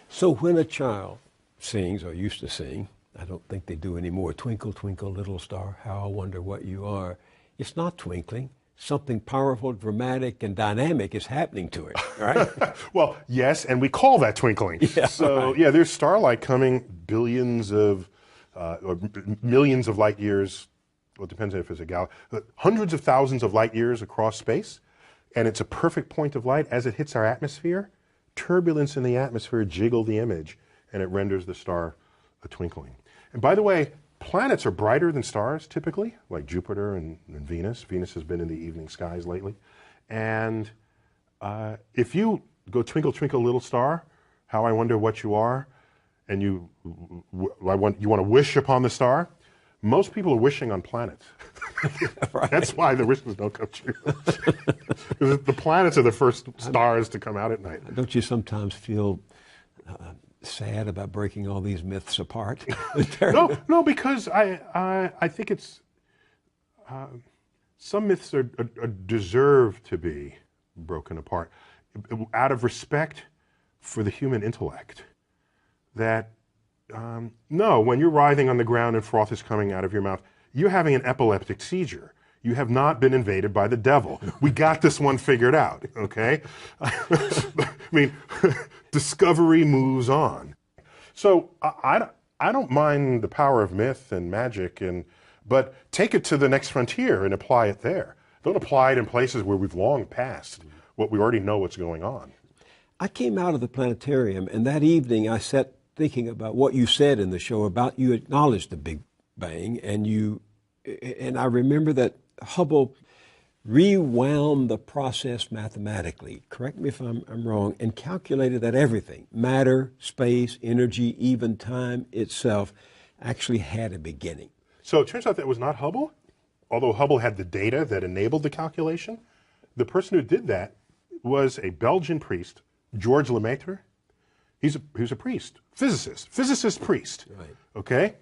So when a child sings, or used to sing, I don't think they do anymore, "Twinkle, twinkle, little star, how I wonder what you are," it's not twinkling. Something powerful, dramatic, and dynamic is happening to it, right? Well, yes, and we call that twinkling. Yeah, so, right. yeah, there's starlight coming billions of, or millions of light years, well, it depends if it's a galaxy, hundreds of thousands of light years across space, and it's a perfect point of light. As it hits our atmosphere, turbulence in the atmosphere jiggle the image, and it renders the star a twinkling. And by the way, planets are brighter than stars typically, like Jupiter and Venus. Venus has been in the evening skies lately. And if you go "Twinkle, twinkle, little star, how I wonder what you are," and you want to wish upon the star, most people are wishing on planets. Right. That's why the wishes don't come true. The planets are the first stars to come out at night. Don't you sometimes feel sad about breaking all these myths apart? No, because I think it's some myths are deserve to be broken apart out of respect for the human intellect. That no, when you're writhing on the ground and froth is coming out of your mouth, you're having an epileptic seizure. You have not been invaded by the devil. We got this one figured out, okay? I mean, discovery moves on. So I don't mind the power of myth and magic, but take it to the next frontier and apply it there. Don't apply it in places where we've long passed what we already know what's going on. I came out of the planetarium, and that evening I sat thinking about what you said in the show about you acknowledged the Big Bang, and I remember that Hubble rewound the process mathematically, correct me if I'm wrong, and calculated that everything, matter, space, energy, even time itself, actually had a beginning. So it turns out that was not Hubble, although Hubble had the data that enabled the calculation. The person who did that was a Belgian priest, Georges Lemaitre. He's a priest, physicist priest. Right. Okay?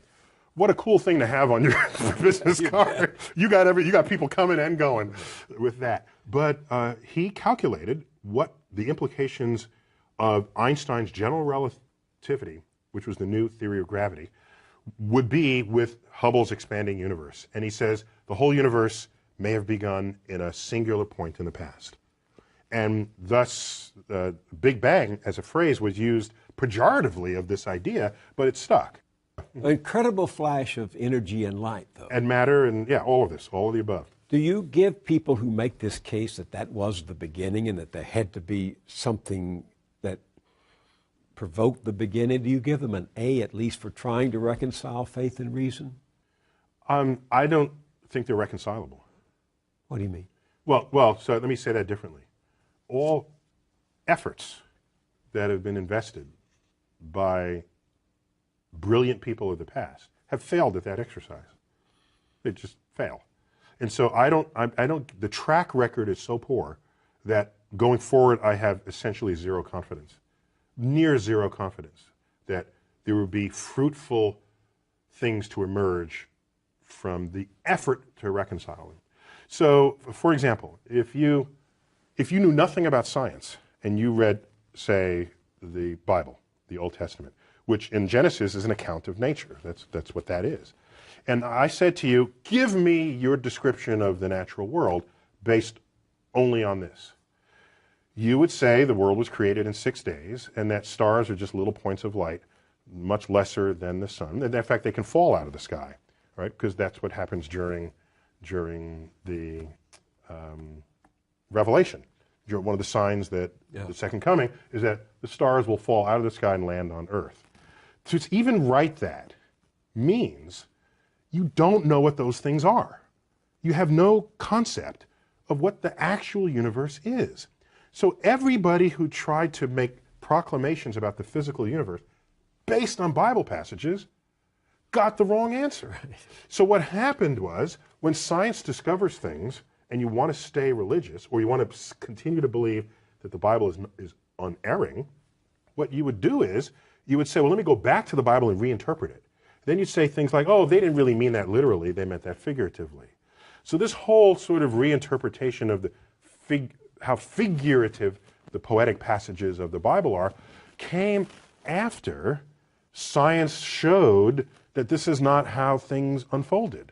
What a cool thing to have on your business card. You got people coming and going with that. But he calculated what the implications of Einstein's general relativity, which was the new theory of gravity, would be with Hubble's expanding universe. And he says the whole universe may have begun in a singular point in the past. And thus, Big Bang as a phrase was used pejoratively of this idea, but it stuck. An incredible flash of energy and light, though. And matter, and yeah, all of this, all of the above. Do you give people who make this case that was the beginning and that there had to be something that provoked the beginning, do you give them an A at least for trying to reconcile faith and reason? I don't think they're reconcilable. What do you mean? Well, so let me say that differently. All efforts that have been invested by brilliant people of the past have failed at that exercise. They just fail. And so the track record is so poor that going forward I have essentially zero confidence, near zero confidence that there will be fruitful things to emerge from the effort to reconcile them. So, for example, if you knew nothing about science and you read, say, the Bible, the Old Testament, which in Genesis is an account of nature. That's what that is. And I said to you, give me your description of the natural world based only on this. You would say the world was created in 6 days and that stars are just little points of light, much lesser than the sun. And in fact, they can fall out of the sky, right? Because that's what happens during the Revelation. One of the signs that the second coming is that the stars will fall out of the sky and land on earth. To even write that means you don't know what those things are. You have no concept of what the actual universe is. So everybody who tried to make proclamations about the physical universe based on Bible passages got the wrong answer. So what happened was when science discovers things and you want to stay religious or you want to continue to believe that the Bible is unerring, what you would do is you would say, well, let me go back to the Bible and reinterpret it. Then you'd say things like, oh, they didn't really mean that literally, they meant that figuratively. So this whole sort of reinterpretation of how figurative the poetic passages of the Bible are came after science showed that this is not how things unfolded.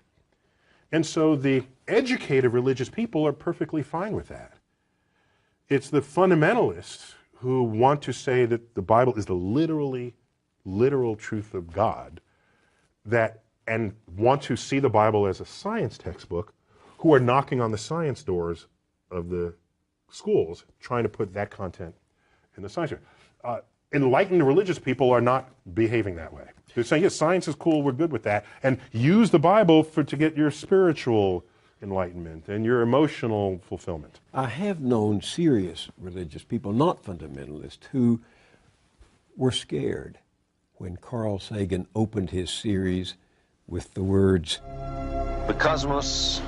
And so the educated religious people are perfectly fine with that. It's the fundamentalists who want to say that the Bible is the literal truth of God, and want to see the Bible as a science textbook, who are knocking on the science doors of the schools, trying to put that content in the science. Enlightened religious people are not behaving that way. They're saying, yes, science is cool, we're good with that, and use the Bible to get your spiritual enlightenment and your emotional fulfillment. I have known serious religious people, not fundamentalists, who were scared when Carl Sagan opened his series with the words, "The cosmos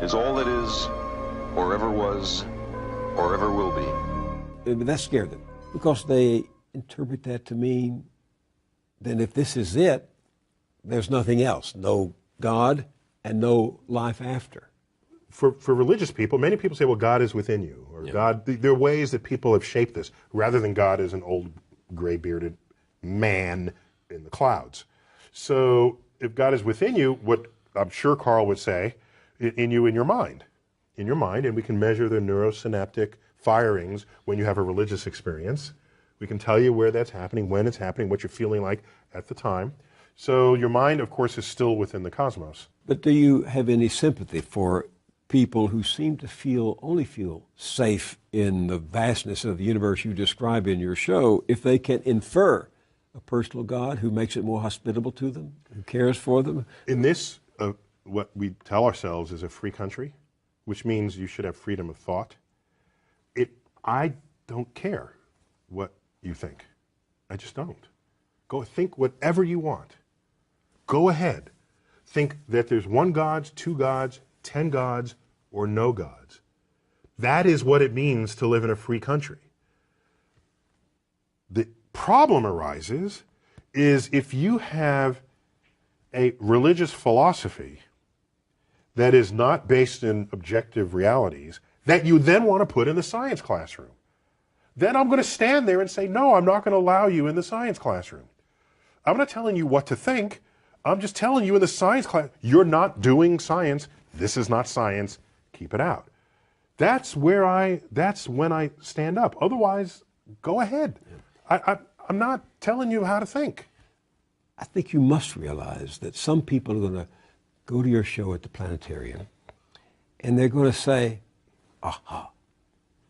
is all that is, or ever was, or ever will be." That scared them because they interpret that to mean then if this is it, there's nothing else, no God and no life after. For religious people, many people say, well, God is within you, or God, there are ways that people have shaped this, rather than God as an old gray-bearded man in the clouds. So if God is within you, what I'm sure Carl would say, in your mind, and we can measure the neurosynaptic firings when you have a religious experience. We can tell you where that's happening, when it's happening, what you're feeling like at the time. So your mind, of course, is still within the cosmos. But do you have any sympathy for people who seem to only feel safe in the vastness of the universe you describe in your show if they can infer a personal God who makes it more hospitable to them, who cares for them? In this, what we tell ourselves is a free country, which means you should have freedom of thought. I don't care what you think. I just don't. Go think whatever you want. Go ahead. Think that there's one God, two gods, 10 gods, or no gods. That is what it means to live in a free country. The problem arises is if you have a religious philosophy that is not based in objective realities that you then want to put in the science classroom. Then I'm going to stand there and say, no, I'm not going to allow you in the science classroom. I'm not telling you what to think. I'm just telling you in the science class, you're not doing science. This is not science. Keep it out. That's when I stand up. Otherwise, go ahead. I'm not telling you how to think. I think you must realize that some people are going to go to your show at the planetarium and they're going to say, aha,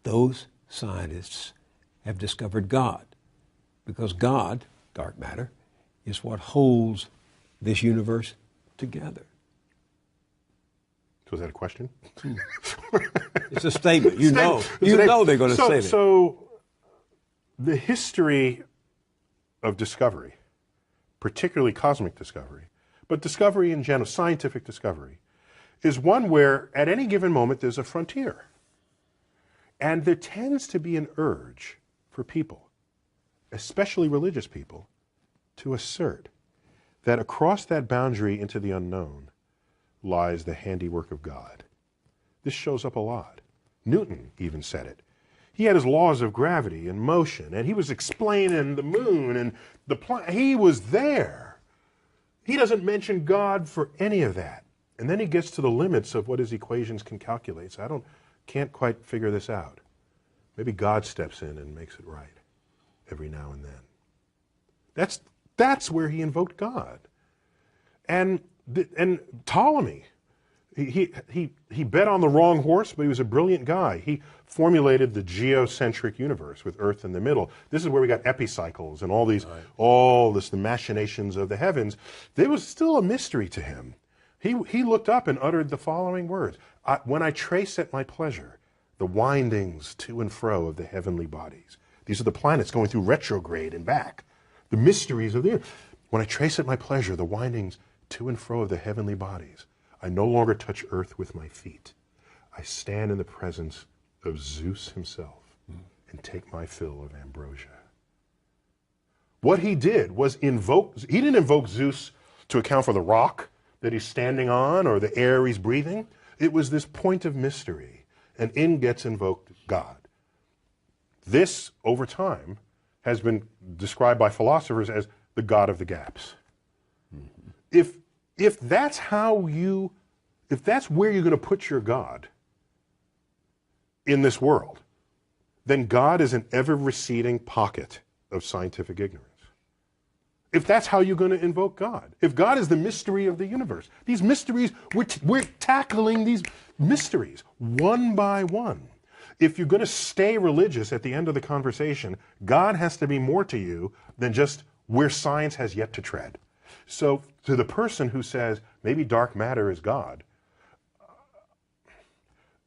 those scientists have discovered God, because God, dark matter, is what holds this universe together. So is that a question? It's a statement. You know they're going to say that. So the history of discovery, particularly cosmic discovery, but discovery in general, scientific discovery, is one where at any given moment there's a frontier. And there tends to be an urge for people, especially religious people, to assert that across that boundary into the unknown lies the handiwork of God. This shows up a lot. Newton even said it. He had his laws of gravity and motion, and he was explaining the moon and the planet. He was there. He doesn't mention God for any of that. And then he gets to the limits of what his equations can calculate. So can't quite figure this out. Maybe God steps in and makes it right every now and then. That's where he invoked God. And Ptolemy, he bet on the wrong horse, but he was a brilliant guy. He formulated the geocentric universe with Earth in the middle. This is where we got epicycles and the machinations of the heavens. There was still a mystery to him. He looked up and uttered the following words: when I trace at my pleasure the windings to and fro of the heavenly bodies. These are the planets going through retrograde and back. The mysteries of the earth. When I trace at my pleasure the windings to and fro of the heavenly bodies, I no longer touch earth with my feet. I stand in the presence of Zeus himself and take my fill of ambrosia. What he did was he didn't invoke Zeus to account for the rock that he's standing on or the air he's breathing. It was this point of mystery, and in gets invoked God. This, over time, has been described by philosophers as the God of the gaps. Mm-hmm. If that's if that's where you're going to put your God in this world, then God is an ever-receding pocket of scientific ignorance. If that's how you're going to invoke God, if God is the mystery of the universe, these mysteries, we're tackling these mysteries one by one. If you're going to stay religious at the end of the conversation, God has to be more to you than just where science has yet to tread. So to the person who says, maybe dark matter is God,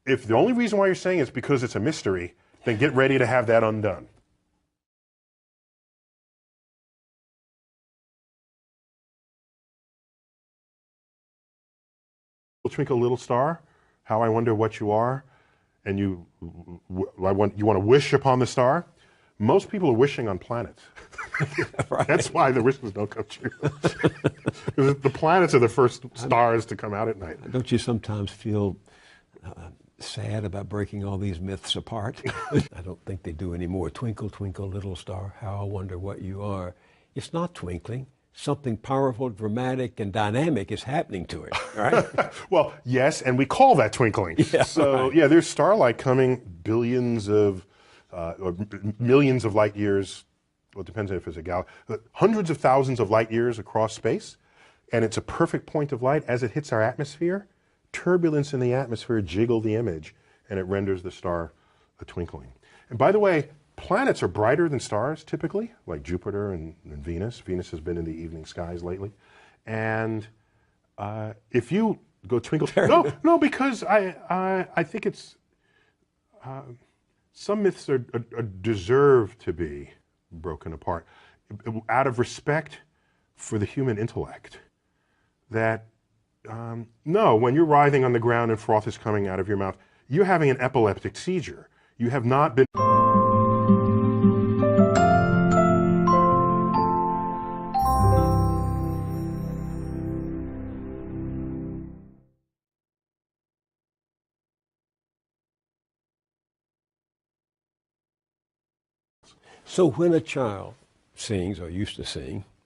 if the only reason why you're saying it's because it's a mystery, then get ready to have that undone. Twinkle little star, how I wonder what you are, and you want to wish upon the star. Most people are wishing on planets. Right. That's why the wishes don't come true. The planets are the first stars to come out at night. Don't you sometimes feel sad about breaking all these myths apart? I don't think they do anymore. Twinkle, twinkle, little star, how I wonder what you are. It's not twinkling. Something powerful, dramatic, and dynamic is happening to it, right? Well, yes, and we call that twinkling. Yeah, so, right. Yeah, there's starlight coming billions of, or millions of light years, well, it depends if it's a galaxy, hundreds of thousands of light years across space, and it's a perfect point of light. As it hits our atmosphere, turbulence in the atmosphere jiggle the image, and it renders the star a twinkling. And by the way, planets are brighter than stars typically, like Jupiter and Venus. Venus has been in the evening skies lately. And if you go twinkle, no, because I think it's, some myths deserve to be broken apart out of respect for the human intellect. That, no, when you're writhing on the ground and froth is coming out of your mouth, you're having an epileptic seizure. You have not been... So when a child sings or used to sing,